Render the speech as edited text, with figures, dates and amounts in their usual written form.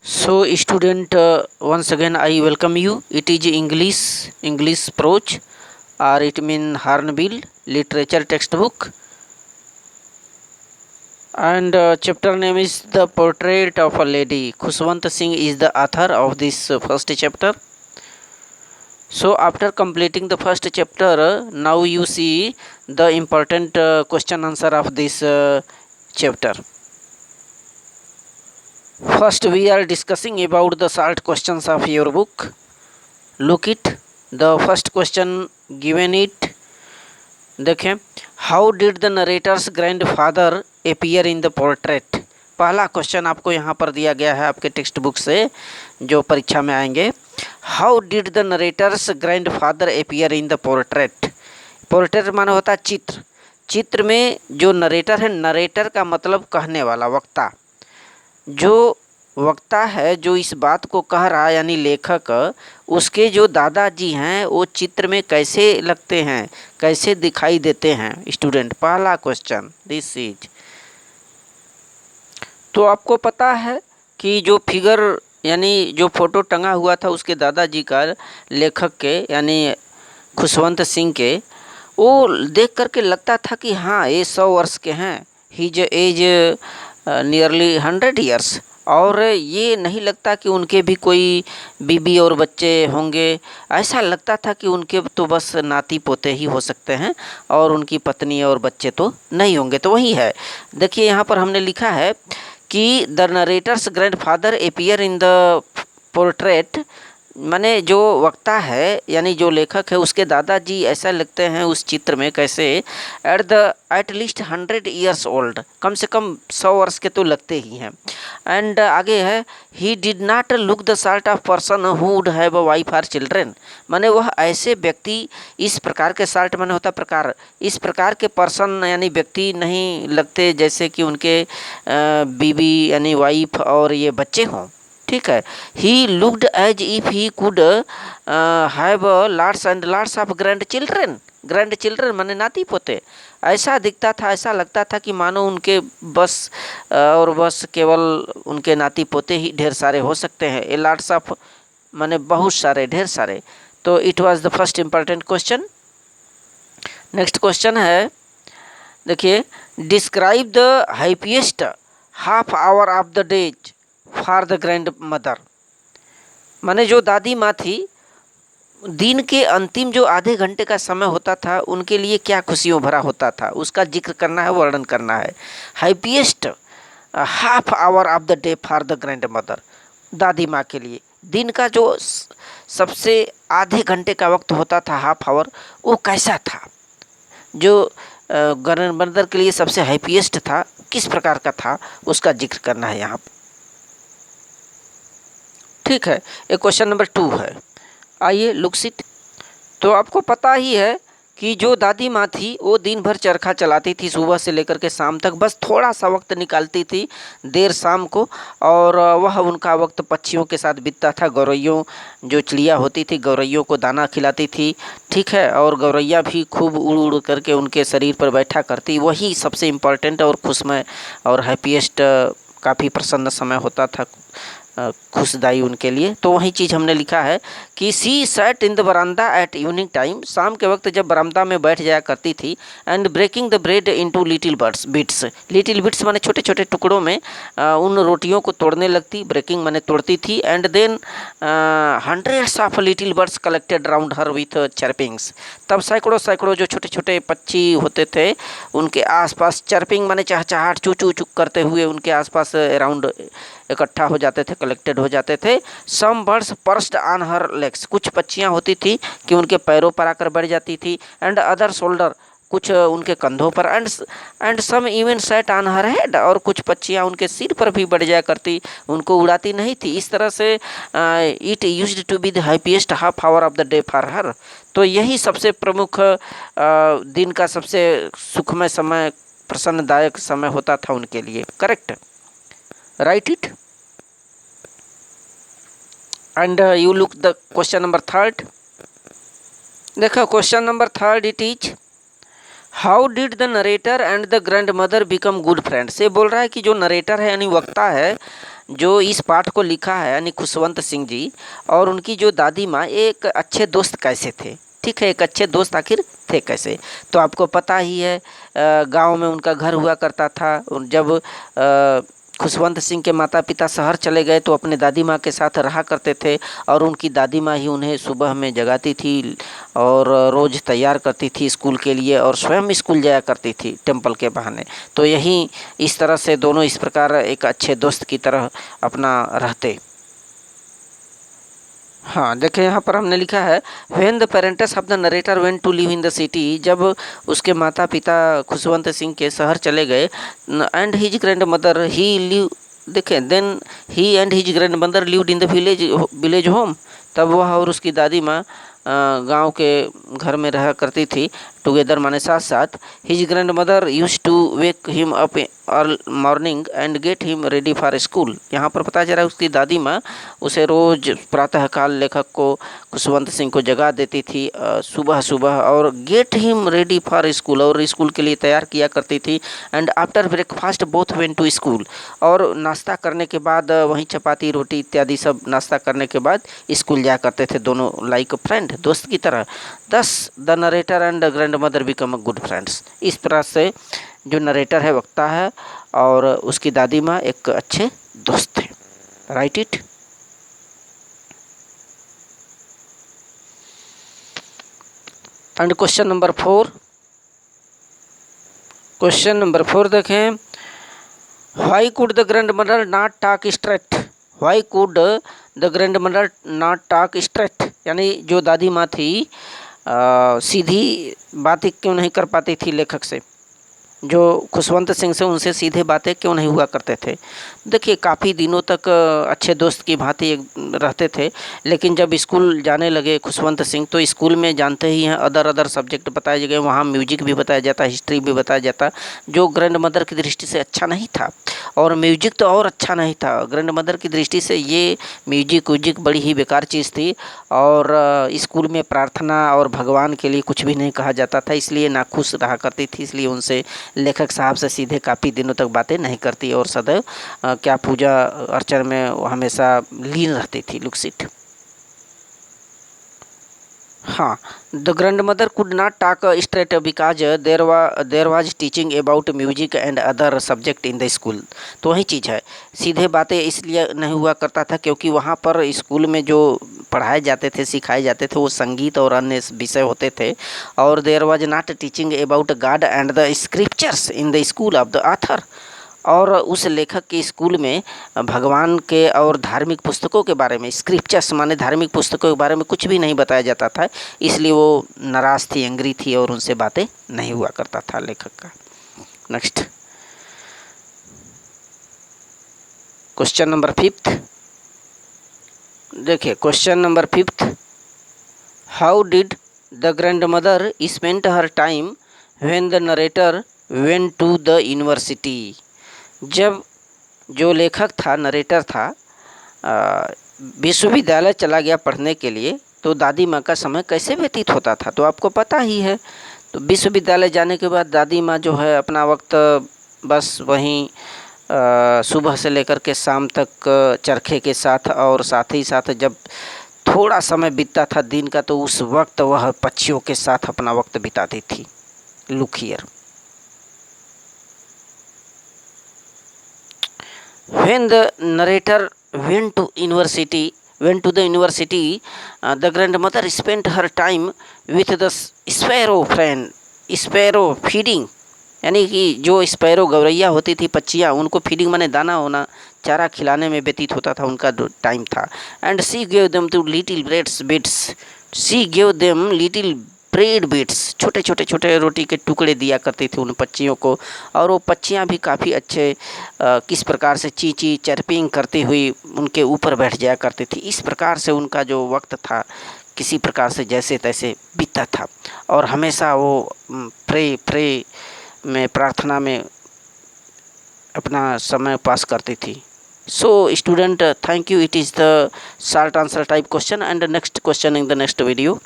So student, once again I welcome you. It is English approach, or it mean Hornbill literature textbook, and chapter name is The Portrait of a Lady. Khushwant Singh is the author of this first chapter. So after completing the first chapter, now you see the important question answer of this chapter. First we are discussing about the short questions of your book. Look it, the first question given it. देखें, how did the narrator's grandfather appear in the portrait. पहला question आपको यहाँ पर दिया गया है आपके text book से जो परीक्षा में आएंगे. How did the narrator's grandfather appear in the portrait. Portrait माने होता है चित्र. चित्र में जो नरेटर है, नरेटर का मतलब कहने वाला, वक्ता. जो वक्ता है जो इस बात को कह रहा है यानी लेखक, उसके जो दादाजी हैं वो चित्र में कैसे लगते हैं, कैसे दिखाई देते हैं. स्टूडेंट, पहला क्वेश्चन दिस इज. तो आपको पता है कि जो फिगर यानी जो फोटो टंगा हुआ था उसके दादाजी का, लेखक के यानी खुशवंत सिंह के, वो देख करके लगता था कि हाँ ये 100 वर्ष के हैं. His age nearly 100 years. और ये नहीं लगता कि उनके भी कोई बीबी और बच्चे होंगे. ऐसा लगता था कि उनके तो बस नाती पोते ही हो सकते हैं और उनकी पत्नी और बच्चे तो नहीं होंगे. तो वही है. देखिए यहाँ पर हमने लिखा है कि the narrator's grandfather appear in the portrait, माने जो वक्ता है यानी जो लेखक है उसके दादाजी ऐसा लगते हैं उस चित्र में कैसे, एट लीस्ट 100 ईयर्स ओल्ड, कम से कम 100 वर्ष के तो लगते ही हैं. एंड आगे है, he did not look the sort of person who would have a wife और चिल्ड्रेन. माने वह ऐसे व्यक्ति, इस प्रकार के सॉर्ट माने होता प्रकार, इस प्रकार के पर्सन यानी व्यक्ति नहीं लगते जैसे कि उनके बीबी यानी वाइफ और ये बच्चे हों. ठीक है. He looked as if he could have lots and lots of grandchildren. Grandchildren माने नाती पोते. ऐसा दिखता था, ऐसा लगता था कि मानो उनके बस और बस केवल उनके नाती पोते ही ढेर सारे हो सकते हैं. ए लॉट्स ऑफ माने बहुत सारे, ढेर सारे. तो it was the first important question. Next question है, देखिए, describe the happiest half hour of the day for the grand mother. माने जो दादी माँ थी, दिन के अंतिम जो आधे घंटे का समय होता था उनके लिए क्या खुशियों भरा होता था, उसका जिक्र करना है, वर्णन करना है. Happiest half hour of the day for the grand mother. दादी माँ के लिए दिन का जो सबसे आधे घंटे का वक्त होता था, हाफ आवर, वो कैसा था, जो ग्रैंड मदर के लिए सबसे हैप्पीएस्ट था, किस प्रकार का था, उसका जिक्र करना है यहाँ पर. ठीक है. एक क्वेश्चन नंबर 2 है. आइए लुक इट. तो आपको पता ही है कि जो दादी माँ थी वो दिन भर चरखा चलाती थी, सुबह से लेकर के शाम तक. बस थोड़ा सा वक्त निकालती थी देर शाम को, और वह उनका वक्त पक्षियों के साथ बीतता था. गौरैयों, जो चिड़िया होती थी, गौरैयों को दाना खिलाती थी. ठीक है. और गौरैया भी खूब उड़ उड़ करके उनके शरीर पर बैठा करती. वही सबसे इम्पोर्टेंट और खुशमय और हैप्पीएस्ट, काफ़ी प्रसन्न समय होता था, खुशदाई उनके लिए. तो वही चीज़ हमने लिखा है कि सी सैट इन द बरामदा एट इवनिंग टाइम. शाम के वक्त जब बरामदा में बैठ जाया करती थी. And breaking the bread into little bits. Little bits माने छोटे छोटे टुकड़ों में उन रोटियों को तोड़ने लगती. ब्रेकिंग माने तोड़ती थी. And then hundreds of little birds collected round her with chirpings. तब सैकड़ों सैकड़ों जो छोटे छोटे पक्षी होते थे उनके आसपास, चर्पिंग माने चहचहाट, चू चू चुक करते हुए उनके आसपास अराउंड इकट्ठा हो जाते थे, कलेक्टेड हो जाते थे. Some birds perched on her legs. कुछ पक्षियाँ होती थी कि उनके पैरों पर आकर बैठ जाती थी. एंड अदर शोल्डर, कुछ उनके कंधों पर. And some even sat on her head. और कुछ पक्षियाँ उनके सिर पर भी बैठ जाया करती, उनको उड़ाती नहीं थी. इस तरह से it used to be the happiest half hour of the day for her. तो यही सबसे प्रमुख दिन का सबसे सुखमय समय, प्रसन्नदायक समय होता था उनके लिए. Correct. Write it. And you look the question number 3. देखो question number 3 it is, how did the narrator and the grand mother become good friends. ये बोल रहा है कि जो नरेटर है यानी वक्ता है, जो इस पाठ को लिखा है यानी खुशवंत सिंह जी और उनकी जो दादी माँ एक अच्छे दोस्त कैसे थे। ठीक है, एक अच्छे दोस्त आखिर थे कैसे, तो आपको पता ही है गांव में उनका घर हुआ करता था। जब खुशवंत सिंह के माता पिता शहर चले गए तो अपने दादी माँ के साथ रहा करते थे और उनकी दादी माँ ही उन्हें सुबह में जगाती थी और रोज़ तैयार करती थी स्कूल के लिए और स्वयं स्कूल जाया करती थी टेम्पल के बहाने। तो यही इस तरह से दोनों इस प्रकार एक अच्छे दोस्त की तरह अपना रहते। हाँ, देखिए यहाँ पर हमने लिखा है when the parents of the narrator went to live in the city, जब उसके माता पिता खुशवंत सिंह के शहर चले गए and his grandmother he live, देखें then he and his grandmother lived in the village home, तब वह और उसकी दादी माँ गांव के घर में रहा करती थी टुगेदर माने साथ साथ। His grandmother used to wake him up early morning and get him ready for school. यहाँ पर पता चला है उसकी दादी माँ उसे रोज प्रातःकाल लेखक को खुशवंत सिंह को जगा देती थी सुबह सुबह और get him ready for school, और स्कूल के लिए तैयार किया करती थी। And after breakfast both went to school, और नाश्ता करने के बाद वहीं चपाती रोटी इत्यादि सब नाश्ता करने के बाद स्कूल जाया करते थे दोनों, लाइक फ्रेंड, दोस्त की तरह। दस the narrator and grand mother become a good friends. इस तरह से जो नरेटर है वक्ता है और उसकी दादी माँ एक अच्छे दोस्त थे। Right it. And question number 4, question number 4 देखें, why could the grand mother not talk straight, why could the grand mother not talk straight, यानी जो दादी माँ थी सीधी बातें क्यों नहीं कर पाती थी लेखक से, जो खुशवंत सिंह से उनसे सीधे बातें क्यों नहीं हुआ करते थे। देखिए काफ़ी दिनों तक अच्छे दोस्त की भांति रहते थे, लेकिन जब स्कूल जाने लगे खुशवंत सिंह तो स्कूल में जानते ही हैं अदर सब्जेक्ट बताए गए, वहाँ म्यूजिक भी बताया जाता, हिस्ट्री भी बताया जाता, जो ग्रैंड मदर की दृष्टि से अच्छा नहीं था। और म्यूजिक तो और अच्छा नहीं था, ग्रैंड मदर की दृष्टि से ये म्यूजिक बड़ी ही बेकार चीज़ थी। और स्कूल में प्रार्थना और भगवान के लिए कुछ भी नहीं कहा जाता था, इसलिए नाखुश रहा करती थी। इसलिए उनसे लेखक साहब से सीधे काफ़ी दिनों तक बातें नहीं करती और सदैव क्या पूजा अर्चन में हमेशा लीन रहती थी, लुकसिट। हाँ, the grand mother could not talk straight because there was teaching about music and other subject in the school. तो वही चीज़ है, सीधे बातें इसलिए नहीं हुआ करता था क्योंकि वहाँ पर स्कूल में जो पढ़ाए जाते थे सिखाए जाते थे वो संगीत और अन्य विषय होते थे। और there was not teaching about God and the scriptures in the school of the author, और उस लेखक के स्कूल में भगवान के और धार्मिक पुस्तकों के बारे में, स्क्रिप्चर्स माने धार्मिक पुस्तकों के बारे में कुछ भी नहीं बताया जाता था, इसलिए वो नाराज़ थी, एंग्री थी और उनसे बातें नहीं हुआ करता था लेखक का। नेक्स्ट क्वेश्चन नंबर 5, देखिए question number 5, how did the grandmother spend her time when the narrator went to the university. जब जो लेखक था, नरेटर था, विश्वविद्यालय चला गया पढ़ने के लिए तो दादी माँ का समय कैसे व्यतीत होता था, तो आपको पता ही है। तो विश्वविद्यालय जाने के बाद दादी माँ जो है अपना वक्त बस वहीं सुबह से लेकर के शाम तक चरखे के साथ और साथ ही साथ जब थोड़ा समय बीतता था दिन का तो उस वक्त वह पक्षियों के साथ अपना वक्त बिताती थी। Look here, when the narrator went to the university, the grandmother spent her time with the sparrow feeding, यानी कि जो स्पैरो गौरैया होती थी पक्षियाँ, उनको फीडिंग माने दाना होना, चारा खिलाने में व्यतीत होता था उनका टाइम था। And she gave them two little bread bits, छोटे रोटी के टुकड़े दिया करती थी उन पक्षियों को। और वो पक्षियाँ भी काफ़ी अच्छे किस प्रकार से ची चर्पिंग करती हुई उनके ऊपर बैठ जाया करती थी। इस प्रकार से उनका जो वक्त था किसी प्रकार से जैसे तैसे बीतता था और हमेशा वो प्रे में, प्रार्थना में अपना समय पास करती थी। So student, thank you. It is the short answer type question and the next question in the next video.